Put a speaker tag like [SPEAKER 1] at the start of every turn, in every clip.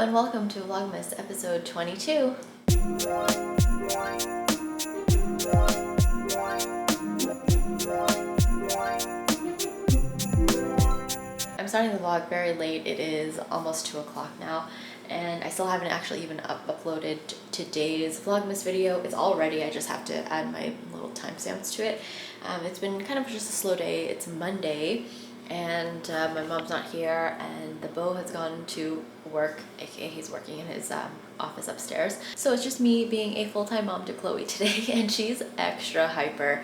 [SPEAKER 1] and welcome to Vlogmas episode 22. I'm starting the vlog very late. It is almost 2 o'clock now and I still haven't actually even uploaded today's Vlogmas video. It's all ready, I just have to add my little timestamps to it. It's been kind of just a slow day. It's Monday and my mom's not here and the beau has gone to work, aka he's working in his office upstairs. So it's just me being a full-time mom to Chloe today and she's extra hyper.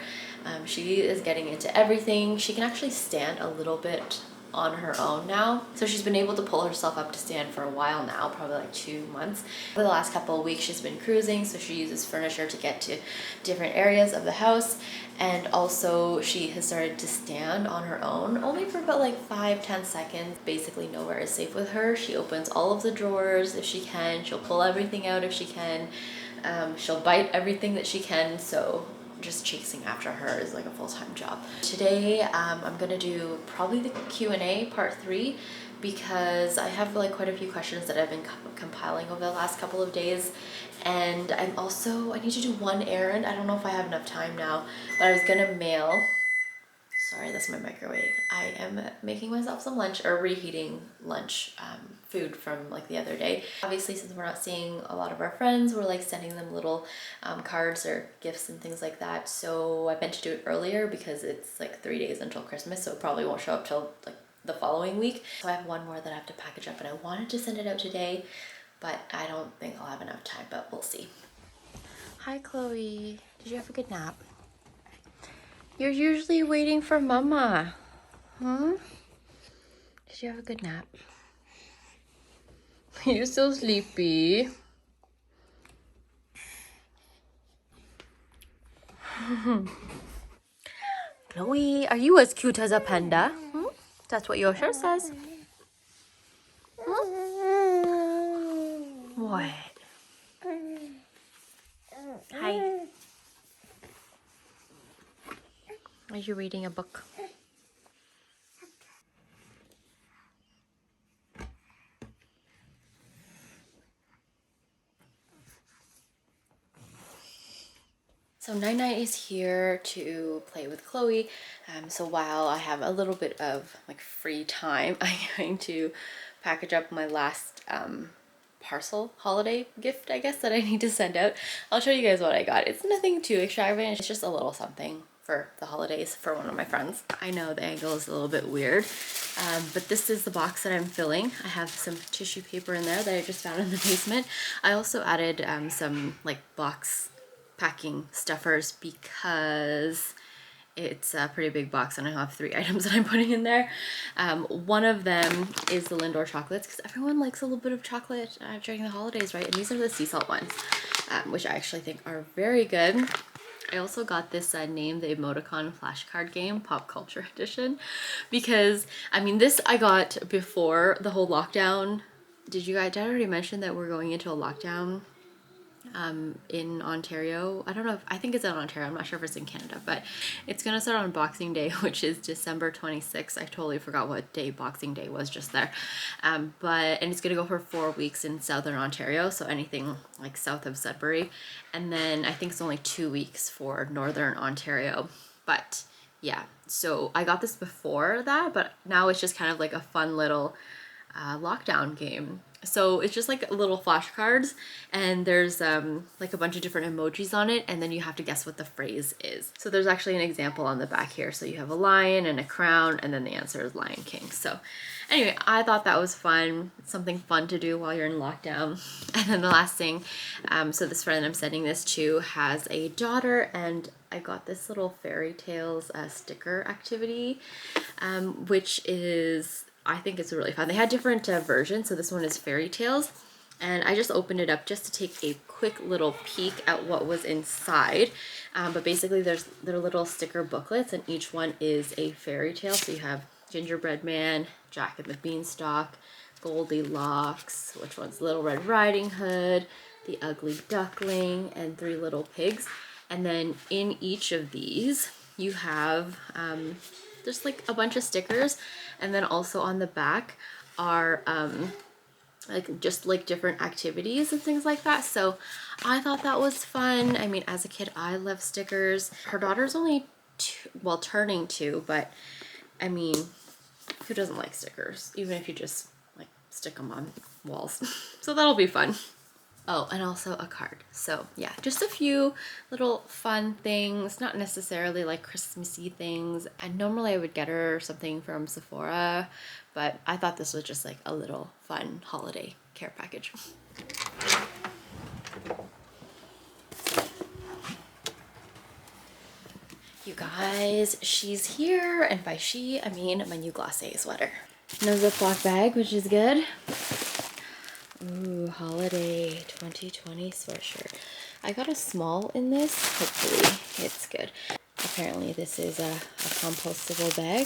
[SPEAKER 1] She is getting into everything. She can actually stand a little bit on her own now, so she's been able to pull herself up to stand for a while now, probably like 2 months. For the last couple of weeks she's been cruising, so she uses furniture to get to different areas of the house, and also she has started to stand on her own only for about like 5-10 seconds. Basically nowhere is safe with her. She opens all of the drawers if she can, she'll pull everything out if she can, she'll bite everything that she can, so just chasing after her is like a full-time job. Today I'm gonna do probably the Q&A part 3 because I have like quite a few questions that I've been compiling over the last couple of days, and I need to do one errand. I don't know if I have enough time now, but I was gonna mail. Sorry, that's my microwave. I am making myself some lunch, or reheating lunch food from like the other day. Obviously, since we're not seeing a lot of our friends, we're like sending them little cards or gifts and things like that. So I meant to do it earlier because it's like 3 days until Christmas, so it probably won't show up till like the following week. So I have one more that I have to package up and I wanted to send it out today, but I don't think I'll have enough time, but we'll see. Hi, Chloe. Did you have a good nap? You're usually waiting for Mama. Huh? Did you have a good nap? You're so sleepy. Chloe, are you as cute as a panda? Hmm? That's what your shirt says. Hmm? What? Hi. Are you reading a book? So Nine is here to play with Chloe. So while I have a little bit of like free time, I'm going to package up my last parcel holiday gift, I guess, that I need to send out. I'll show you guys what I got. It's nothing too extravagant. It's just a little something for the holidays for one of my friends. I know the angle is a little bit weird, but this is the box that I'm filling. I have some tissue paper in there that I just found in the basement. I also added some like box packing stuffers because it's a pretty big box and I have 3 items that I'm putting in there. One of them is the Lindor chocolates because everyone likes a little bit of chocolate during the holidays, right? And these are the sea salt ones, which I actually think are very good. I also got this Name the Emoticon flashcard game, Pop Culture Edition, because I mean this I got before the whole lockdown. Did I already mention that we're going into a lockdown in Ontario? I think it's in Ontario, I'm not sure if it's in Canada, but it's gonna start on Boxing Day, which is December 26th. I totally forgot what day Boxing Day was just there. And it's gonna go for 4 weeks in Southern Ontario, so anything like south of Sudbury, and then I think it's only 2 weeks for Northern Ontario. But yeah, so I got this before that, but now it's just kind of like a fun little lockdown game. So it's just like little flashcards, and there's like a bunch of different emojis on it, and then you have to guess what the phrase is. So there's actually an example on the back here. So you have a lion and a crown, and then the answer is Lion King. So anyway, I thought that was fun, something fun to do while you're in lockdown. And then the last thing, so this friend I'm sending this to has a daughter, and I got this little fairy tales sticker activity, which is, I think it's really fun. They had different versions, so this one is fairy tales, and I just opened it up just to take a quick little peek at what was inside. But basically they're little sticker booklets, and each one is a fairy tale. So you have Gingerbread Man, Jack and the Beanstalk, Goldilocks, which one's Little Red Riding Hood, The Ugly Duckling, and 3 Little Pigs. And then in each of these you have just like a bunch of stickers, and then also on the back are like just like different activities and things like that. So I thought that was fun. I mean, as a kid, I love stickers. Her daughter's only two, well, turning 2, but I mean, who doesn't like stickers? Even if you just like stick them on walls. So that'll be fun. Oh, and also a card. So yeah, just a few little fun things, not necessarily like Christmassy things. And normally I would get her something from Sephora, but I thought this was just like a little fun holiday care package. You guys, she's here, and by she, I mean my new glossier sweater. No Ziploc bag, which is good. Ooh, holiday 2020 sweatshirt. I got a small in this. Hopefully it's good. Apparently this is a compostable bag.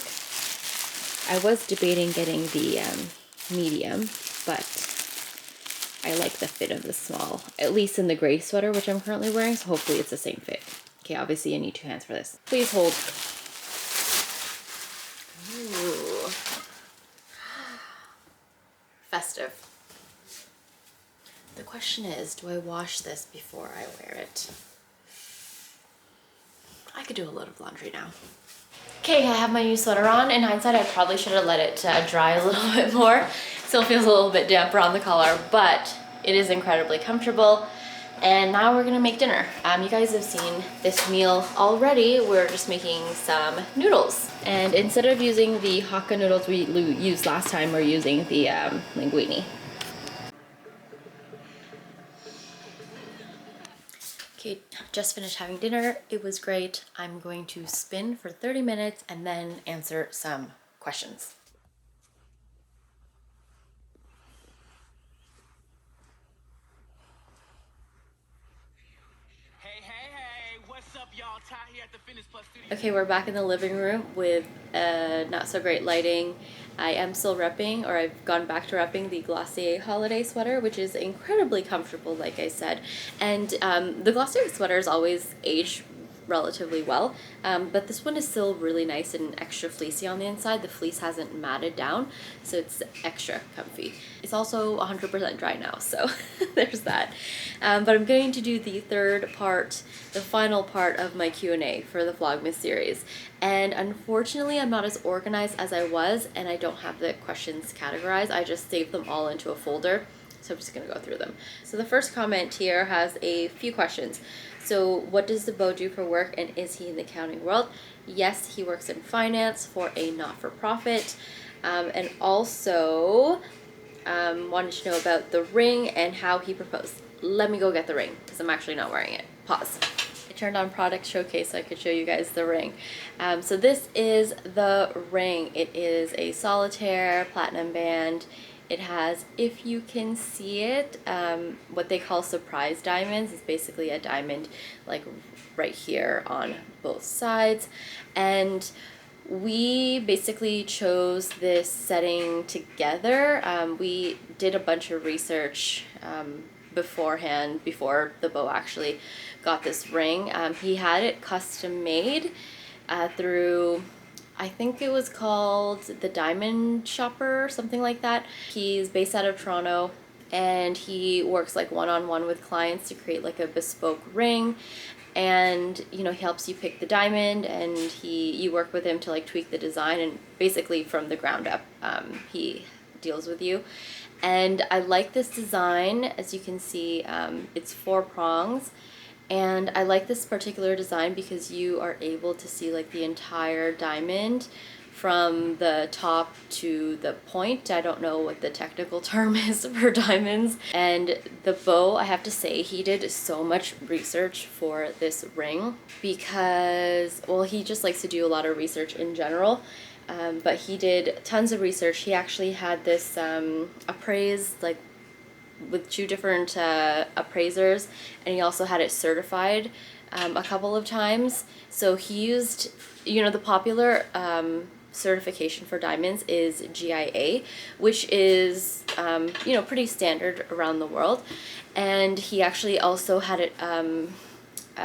[SPEAKER 1] I was debating getting the medium, but I like the fit of the small, at least in the gray sweater, which I'm currently wearing, so hopefully it's the same fit. Okay, obviously I need 2 hands for this. Please hold. Ooh. Festive. The question is, do I wash this before I wear it? I could do a load of laundry now. Okay, I have my new sweater on. In hindsight, I probably should have let it dry a little bit more. Still feels a little bit damp around the collar, but it is incredibly comfortable. And now we're gonna make dinner. You guys have seen this meal already. We're just making some noodles. And instead of using the Hakka noodles we used last time, we're using the linguine. Okay, just finished having dinner. It was great. I'm going to spin for 30 minutes and then answer some questions. Okay, we're back in the living room with not so great lighting. I am still repping, or I've gone back to repping the Glossier holiday sweater, which is incredibly comfortable, like I said. And the Glossier sweaters always age relatively well, but this one is still really nice and extra fleecy on the inside. The fleece hasn't matted down, so it's extra comfy. It's also 100% dry now, so there's that. But I'm going to do the third part, the final part of my Q&A for the Vlogmas series. And unfortunately, I'm not as organized as I was, and I don't have the questions categorized. I just saved them all into a folder. So I'm just gonna go through them. So the first comment here has a few questions. So what does the beau do for work, and is he in the accounting world? Yes, he works in finance for a not-for-profit. And also wanted to know about the ring and how he proposed. Let me go get the ring, because I'm actually not wearing it. Pause. I turned on product showcase so I could show you guys the ring. So this is the ring. It is a solitaire platinum band. It has, if you can see it, what they call surprise diamonds. It's basically a diamond like right here on both sides. And we basically chose this setting together. We did a bunch of research beforehand, before the beau actually got this ring. He had it custom made through, I think it was called the Diamond Shopper, something like that. He's based out of Toronto, and he works like one-on-one with clients to create like a bespoke ring. And you know, he helps you pick the diamond, and you work with him to like tweak the design, and basically from the ground up he deals with you. And I like this design. As you can see, it's 4 prongs. And I like this particular design because you are able to see like the entire diamond from the top to the point. I don't know what the technical term is for diamonds. And the beau, I have to say, he did so much research for this ring because, well, he just likes to do a lot of research in general. But he did tons of research. He actually had this appraised, like, with 2 different appraisers, and he also had it certified a couple of times. So he used, you know, the popular certification for diamonds is GIA, which is you know, pretty standard around the world. And he actually also had it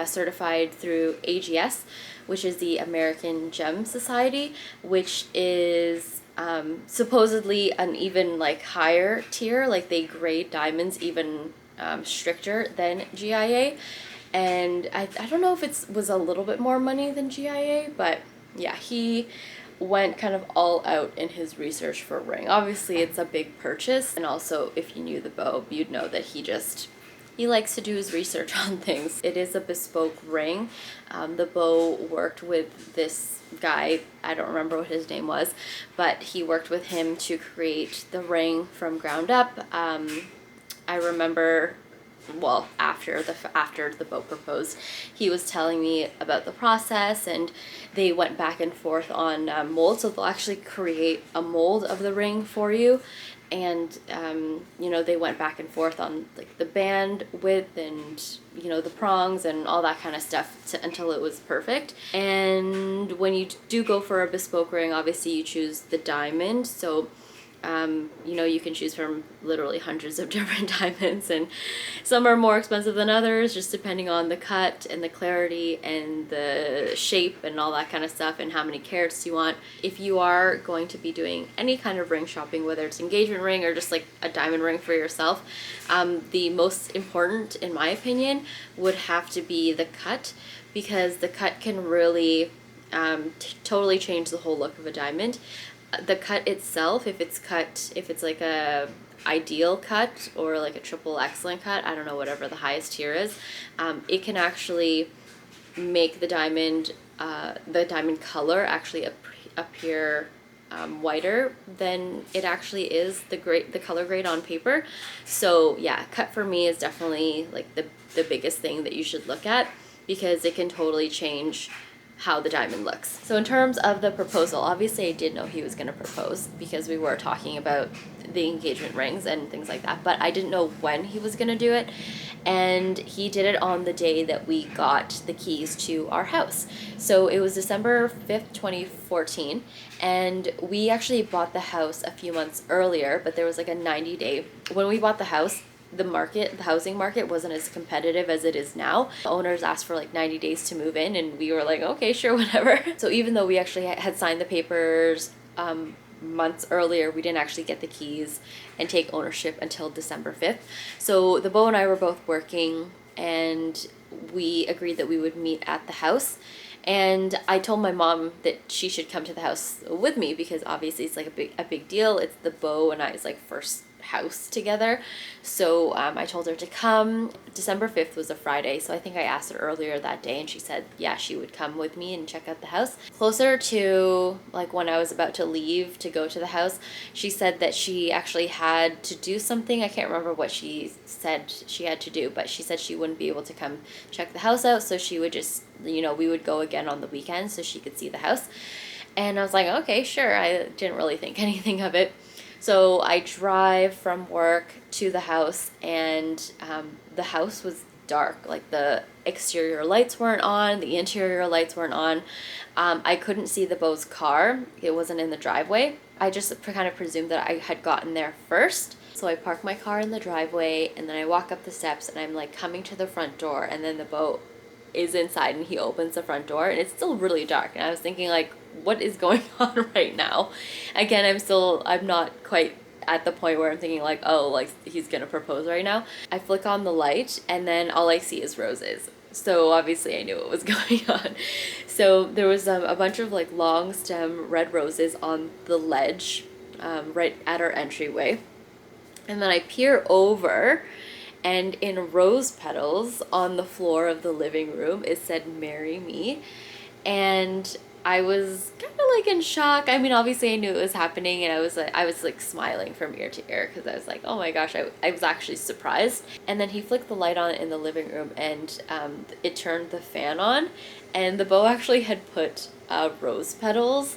[SPEAKER 1] certified through AGS, which is the American Gem Society, which is supposedly an even like higher tier, like they grade diamonds even stricter than GIA. And I don't know if it was a little bit more money than GIA, but yeah, he went kind of all out in his research for a ring. Obviously it's a big purchase, and also if you knew the beau, you'd know that he likes to do his research on things. It is a bespoke ring. The beau worked with this guy, I don't remember what his name was, but he worked with him to create the ring from ground up. I remember, well, after the beau proposed, he was telling me about the process, and they went back and forth on molds. So they'll actually create a mold of the ring for you, and you know, they went back and forth on like the band width and, you know, the prongs and all that kind of stuff until it was perfect. And when you do go for a bespoke ring, obviously you choose the diamond. So you know, you can choose from literally hundreds of different diamonds, and some are more expensive than others, just depending on the cut and the clarity and the shape and all that kind of stuff, and how many carats you want. If you are going to be doing any kind of ring shopping, whether it's engagement ring or just like a diamond ring for yourself, the most important, in my opinion, would have to be the cut, because the cut can really totally change the whole look of a diamond. The cut itself, if it's like a ideal cut or like a triple excellent cut, I don't know, whatever the highest tier is, it can actually make the diamond color actually appear whiter than it actually is the color grade on paper. So yeah, cut for me is definitely like the biggest thing that you should look at, because it can totally change how the diamond looks. So in terms of the proposal, obviously I did know he was going to propose because we were talking about the engagement rings and things like that, but I didn't know when he was going to do it. And he did it on the day that we got the keys to our house. So it was December 5th, 2014, and we actually bought the house a few months earlier, but there was like a 90-day, when we bought the house, the housing market wasn't as competitive as it is now. The owners asked for like 90 days to move in, and we were like, okay, sure, whatever. So even though we actually had signed the papers months earlier, we didn't actually get the keys and take ownership until December 5th. So the beau and I were both working, and we agreed that we would meet at the house. And I told my mom that she should come to the house with me, because obviously it's like a big deal. It's the beau and I's like first house together. So I told her to come. December 5th was a Friday, so I think I asked her earlier that day, and she said yeah, she would come with me and check out the house. Closer to like when I was about to leave to go to the house, she said that she actually had to do something. I can't remember what she said she had to do, but she said she wouldn't be able to come check the house out, so she would just, you know, we would go again on the weekend so she could see the house. And I was like, okay, sure. I didn't really think anything of it. So I drive from work to the house, and the house was dark. Like the exterior lights weren't on, the interior lights weren't on. I couldn't see the beau's car. It wasn't in the driveway. I just kind of presumed that I had gotten there first. So I park my car in the driveway, and then I walk up the steps, and I'm like coming to the front door, and then the beau is inside, and he opens the front door, and it's still really dark. And I was thinking like, what is going on right now? Again, I'm not quite at the point where I'm thinking like, oh, like he's gonna propose right now. I flick on the light, and then all I see is roses. So obviously I knew what was going on. So there was a bunch of like long stem red roses on the ledge right at our entryway. And then I peer over, and in rose petals on the floor of the living room, it said, "Marry me." And I was kind of like in shock. I mean, obviously I knew it was happening, and I was like smiling from ear to ear, because I was like, oh my gosh, I was actually surprised. And then he flicked the light on in the living room, and it turned the fan on, and the beau actually had put rose petals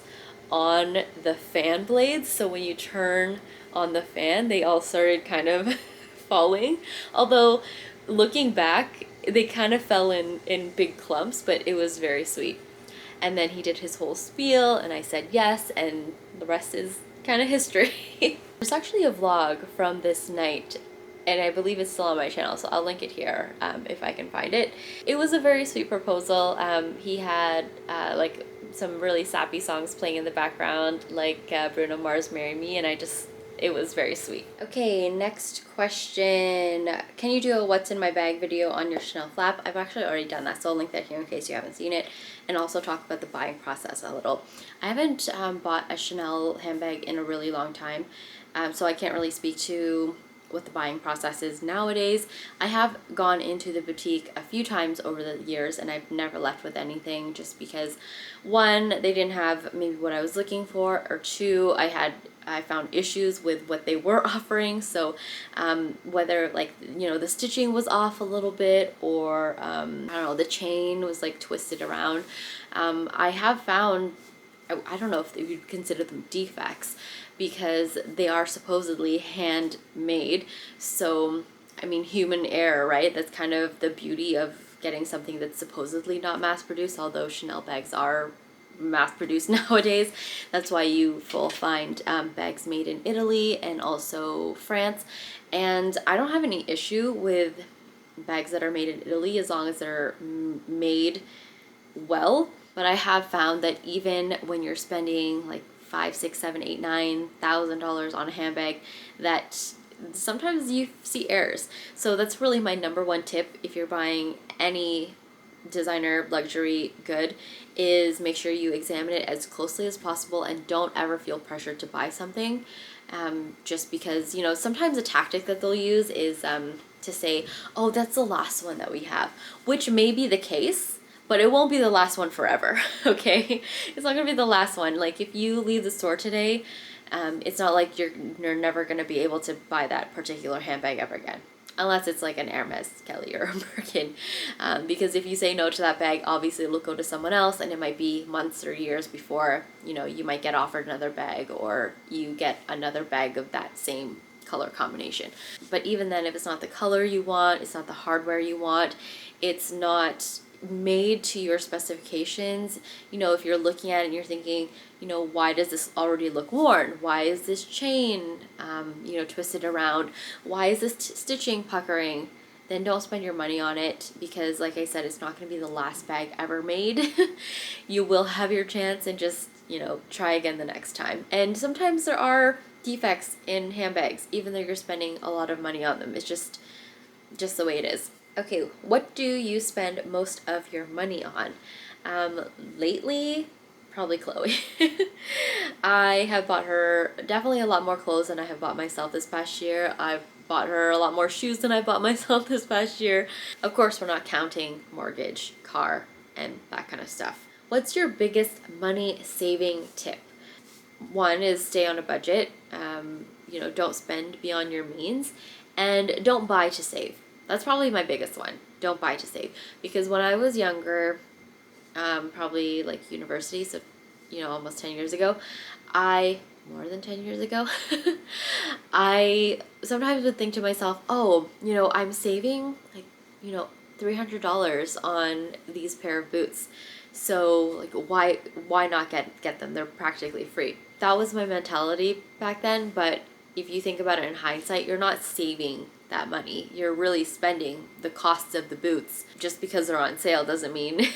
[SPEAKER 1] on the fan blades. So when you turn on the fan, they all started kind of falling. Although looking back, they kind of fell in big clumps, but it was very sweet. And then he did his whole spiel, and I said yes, and the rest is kind of history. There's actually a vlog from this night, and I believe it's still on my channel, so I'll link it here if I can find it. It was a very sweet proposal. He had like some really sappy songs playing in the background, like Bruno Mars' Marry Me, and it was very sweet. Okay, next question. Can you do a what's in my bag video on your Chanel flap? I've actually already done that, so I'll link that here in case you haven't seen it, and also talk about the buying process a little. I haven't bought a Chanel handbag in a really long time, so I can't really speak to what the buying process is nowadays. I have gone into the boutique a few times over the years, and I've never left with anything, just because one, they didn't have maybe what I was looking for, or two, I found issues with what they were offering. So whether, like, you know, the stitching was off a little bit, or I don't know, the chain was like twisted around. I have found, I don't know if you would consider them defects, because they are supposedly handmade. So, I mean, human error, right? That's kind of the beauty of getting something that's supposedly not mass produced, although Chanel bags are mass produced nowadays. That's why you will find bags made in Italy and also France. And I don't have any issue with bags that are made in Italy as long as they're made well. But I have found that even when you're spending like $5, $6, $7, $8, $9,000 on a handbag, that sometimes you see errors. So that's really my number one tip if you're buying any designer luxury good, is make sure you examine it as closely as possible and don't ever feel pressured to buy something. Just because, you know, sometimes a tactic that they'll use is to say, oh, that's the last one that we have, which may be the case, but it won't be the last one forever, okay? It's not gonna be the last one. Like, if you leave the store today, it's not like you're never gonna be able to buy that particular handbag ever again. Unless it's like an Hermes, Kelly, or a Birkin. Because if you say no to that bag, obviously it'll go to someone else, and it might be months or years before, you know, you might get offered another bag, or you get another bag of that same color combination. But even then, if it's not the color you want, it's not the hardware you want, it's not made to your specifications, you know, if you're looking at it and you're thinking, you know, why does this already look worn? Why is this chain, you know, twisted around? Why is this stitching puckering? Then don't spend your money on it, because like I said, it's not going to be the last bag ever made. You will have your chance, and just, you know, try again the next time. And sometimes there are defects in handbags, even though you're spending a lot of money on them. It's just the way it is. Okay, what do you spend most of your money on? Lately, probably Chloe. I have bought her definitely a lot more clothes than I have bought myself this past year. I've bought her a lot more shoes than I bought myself this past year. Of course, we're not counting mortgage, car, and that kind of stuff. What's your biggest money saving tip? One is stay on a budget. You know, don't spend beyond your means, and don't buy to save. That's probably my biggest one. Don't buy to save. Because when I was younger, probably like university, so, you know, almost 10 years ago, more than 10 years ago, I sometimes would think to myself, oh, you know, I'm saving like, you know, $300 on these pair of boots. So like, why not get them? They're practically free. That was my mentality back then, but if you think about it in hindsight, you're not saving that money. You're really spending the costs of the boots. Just because they're on sale doesn't mean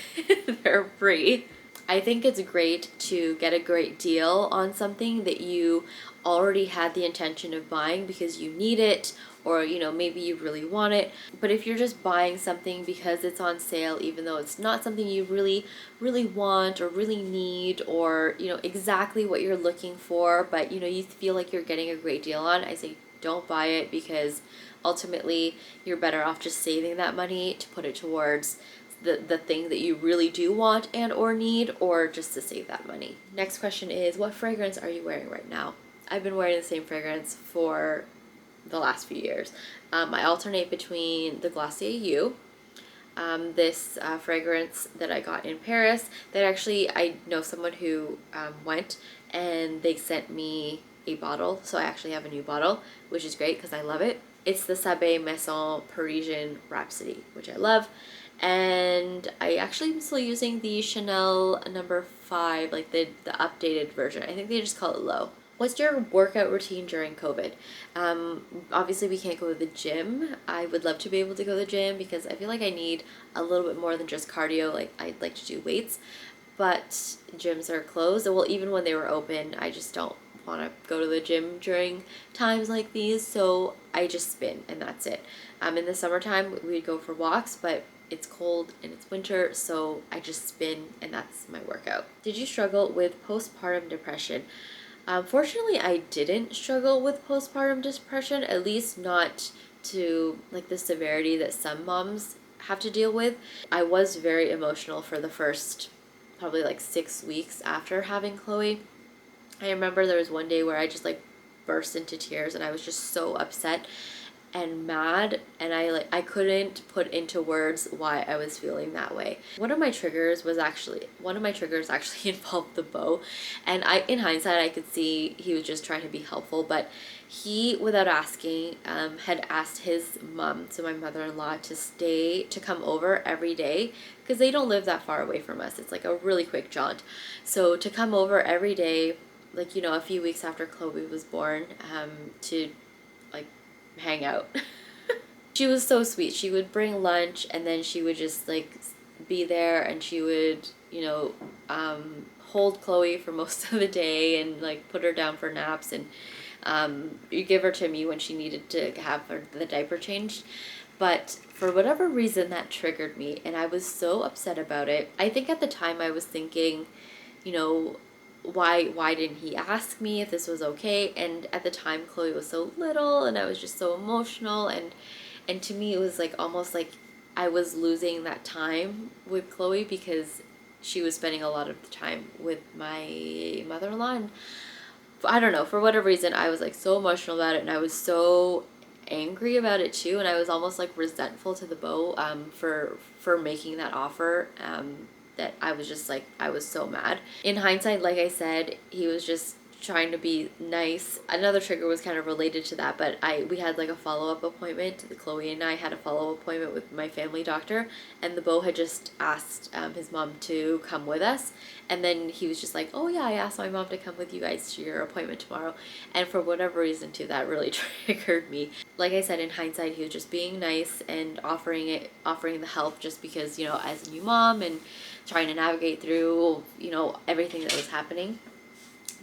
[SPEAKER 1] they're free. I think it's great to get a great deal on something that you already had the intention of buying because you need it, or, you know, maybe you really want it. But if you're just buying something because it's on sale, even though it's not something you really want or really need, or, you know, exactly what you're looking for, but, you know, you feel like you're getting a great deal on, I say don't buy it, because ultimately you're better off just saving that money to put it towards the thing that you really do want and or need, or just to save that money. Next question is, what fragrance are you wearing right now? I've been wearing the same fragrance for the last few years. I alternate between the Glossier You, this fragrance that I got in Paris, that actually I know someone who went and they sent me a bottle, so I actually have a new bottle, which is great because I love it. It's the Sabe Maison Parisian Rhapsody, which I love. And I actually am still using the Chanel number 5, like the updated version. I think they just call it Low. What's your workout routine during COVID? Obviously we can't go to the gym. I would love to be able to go to the gym because I feel like I need a little bit more than just cardio. Like, I'd like to do weights. but gyms are closed. Well, even when they were open, I just don't want to go to the gym during times like these, so I just spin and that's it. In the summertime, we'd go for walks, but it's cold and it's winter, so I just spin and that's my workout. Did you struggle with postpartum depression? Fortunately, I didn't struggle with postpartum depression, at least not to like the severity that some moms have to deal with. I was very emotional for the first probably like 6 weeks after having Chloe. I remember there was one day where I just like burst into tears and I was just so upset and mad, and I couldn't put into words why I was feeling that way. One of my triggers actually involved the beau, and in hindsight I could see he was just trying to be helpful, but he, without asking, had asked his mom, so my mother-in-law, to come over every day because they don't live that far away from us. It's like a really quick jaunt. So to come over every day, like, you know, a few weeks after Chloe was born, to like hang out. She was so sweet. She would bring lunch and then she would just like be there, and she would, you know, hold Chloe for most of the day and like put her down for naps, and you give her to me when she needed to have the diaper changed. But for whatever reason that triggered me and I was so upset about it. I think at the time I was thinking, you know, why didn't he ask me if this was okay? And at the time Chloe was so little and I was just so emotional, and to me it was like almost like I was losing that time with Chloe because she was spending a lot of the time with my mother-in-law. And I don't know, for whatever reason I was like so emotional about it, and I was so angry about it too, and I was almost like resentful to the beau for making that offer, that I was just like, I was so mad. In hindsight, like I said, he was just trying to be nice. Another trigger was kind of related to that, but we had like a follow-up appointment. Chloe and I had a follow-up appointment with my family doctor, and the beau had just asked his mom to come with us, and then he was just like, oh yeah, I asked my mom to come with you guys to your appointment tomorrow. And for whatever reason too, that really triggered me. Like I said, in hindsight, he was just being nice and offering the help, just because, you know, as a new mom and trying to navigate through, you know, everything that was happening.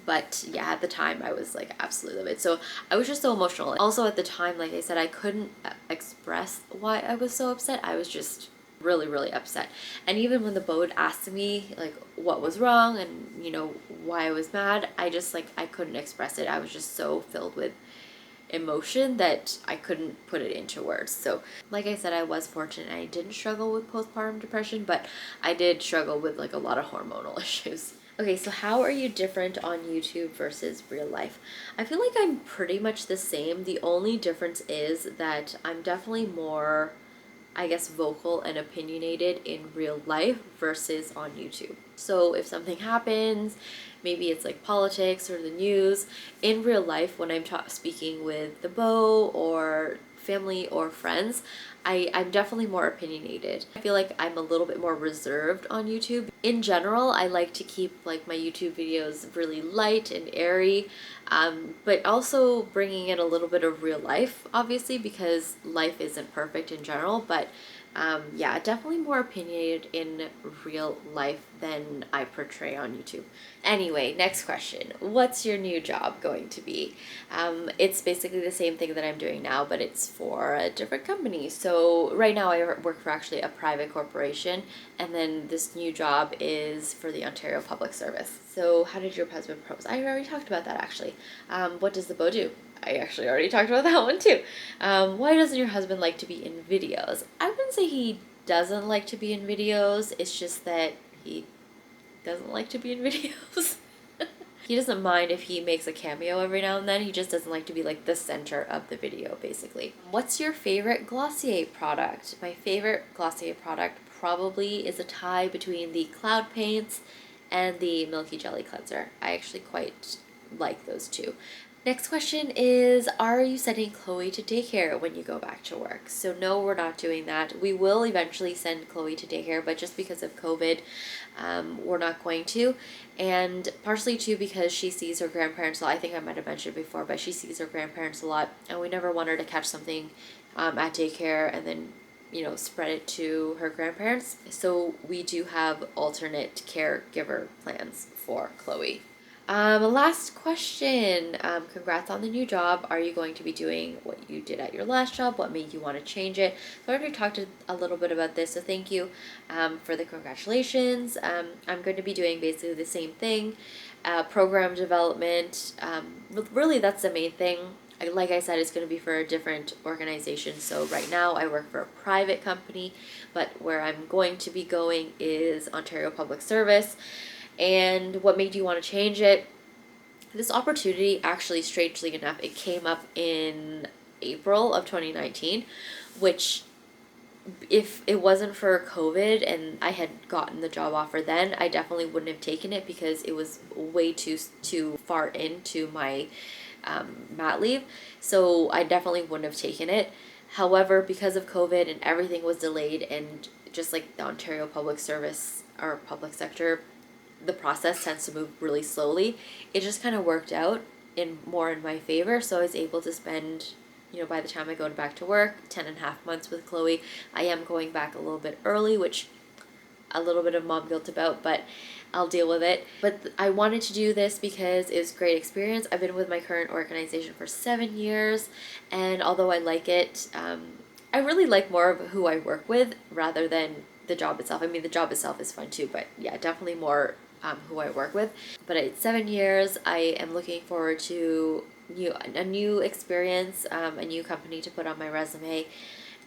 [SPEAKER 1] But yeah, at the time I was like absolutely livid. So I was just so emotional. Also at the time, like I said, I couldn't express why I was so upset. I was just really, really upset. And even when the beau asked me like what was wrong and, you know, why I was mad, I just like, I couldn't express it. I was just so filled with emotion that I couldn't put it into words. So like I said, I was fortunate. I didn't struggle with postpartum depression, but I did struggle with like a lot of hormonal issues. Okay, so how are you different on YouTube versus real life? I feel like I'm pretty much the same. The only difference is that I'm definitely more, I guess, vocal and opinionated in real life versus on YouTube. So if something happens, maybe it's like politics or the news, in real life when I'm speaking with the beau or family or friends, I'm definitely more opinionated. I feel like I'm a little bit more reserved on YouTube. In general, I like to keep like my YouTube videos really light and airy, but also bringing in a little bit of real life, obviously, because life isn't perfect in general. But yeah, definitely more opinionated in real life than I portray on YouTube. Anyway, next question. What's your new job going to be? It's basically the same thing that I'm doing now, but it's for a different company. So right now I work for actually a private corporation, and then this new job is for the Ontario Public Service. So how did your husband propose? I already talked about that actually. What does the beau do? I actually already talked about that one too. Why doesn't your husband like to be in videos? I wouldn't say he doesn't like to be in videos. It's just that he doesn't like to be in videos. He doesn't mind if he makes a cameo every now and then. He just doesn't like to be like the center of the video, basically. What's your favorite Glossier product? My favorite Glossier product probably is a tie between the Cloud Paints and the Milky Jelly Cleanser. I actually quite like those two. Next question is, are you sending Chloe to daycare when you go back to work? So no, we're not doing that. We will eventually send Chloe to daycare, but just because of COVID, we're not going to. And partially too because she sees her grandparents a lot. I think I might have mentioned before, but she sees her grandparents a lot, and we never want her to catch something at daycare and then you know, spread it to her grandparents. So we do have alternate caregiver plans for Chloe. Last question. Congrats on the new job. Are you going to be doing what you did at your last job? What made you want to change it? So I already talked a little bit about this, so thank you for the congratulations. I'm going to be doing basically the same thing. Program development. Really, that's the main thing. Like I said, it's going to be for a different organization. So right now I work for a private company, but where I'm going to be going is Ontario Public Service. And what made you want to change it? This opportunity, actually, strangely enough, it came up in April of 2019, which, if it wasn't for COVID and I had gotten the job offer then, I definitely wouldn't have taken it because it was way too far into my mat leave. So I definitely wouldn't have taken it. However, because of COVID and everything was delayed, and just like the Ontario Public Service or public sector, the process tends to move really slowly. It just kind of worked out more in my favor. So I was able to spend, you know, by the time I go back to work, 10.5 months with Chloe. I am going back a little bit early, which a little bit of mom guilt about, but I'll deal with it. But I wanted to do this because it was a great experience. I've been with my current organization for 7 years, and although I like it, I really like more of who I work with rather than the job itself. I mean, the job itself is fun too, but yeah, definitely more who I work with. But it's 7 years. I am looking forward to a new experience, a new company to put on my resume.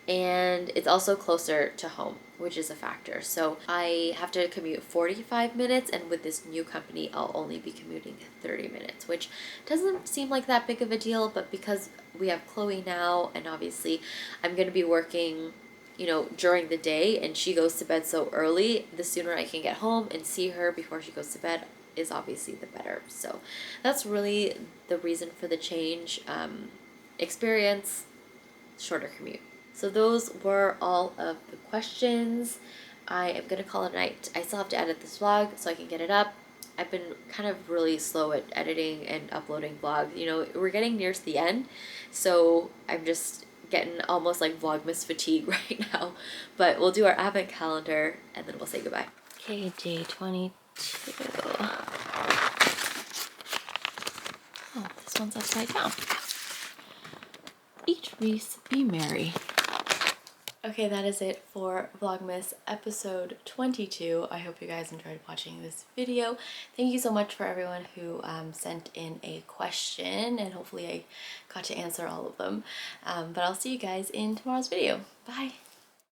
[SPEAKER 1] And it's also closer to home, which is a factor. So I have to commute 45 minutes, and with this new company, I'll only be commuting 30 minutes, which doesn't seem like that big of a deal, but because we have Chloe now, and obviously I'm going to be working, you know, during the day, and she goes to bed so early, the sooner I can get home and see her before she goes to bed is obviously the better. So that's really the reason for the change. Experience, shorter commute. So those were all of the questions. I am going to call it a night. I still have to edit this vlog so I can get it up. I've been kind of really slow at editing and uploading vlogs. You know, we're getting near to the end, so I'm just getting almost like vlogmas fatigue right now. But we'll do our advent calendar and then we'll say goodbye. Okay, day 22. Oh, this one's upside down. Eat Reese, be merry. Okay, that is it for Vlogmas episode 22. I hope you guys enjoyed watching this video. Thank you so much for everyone who sent in a question, and hopefully I got to answer all of them. But I'll see you guys in tomorrow's video. Bye!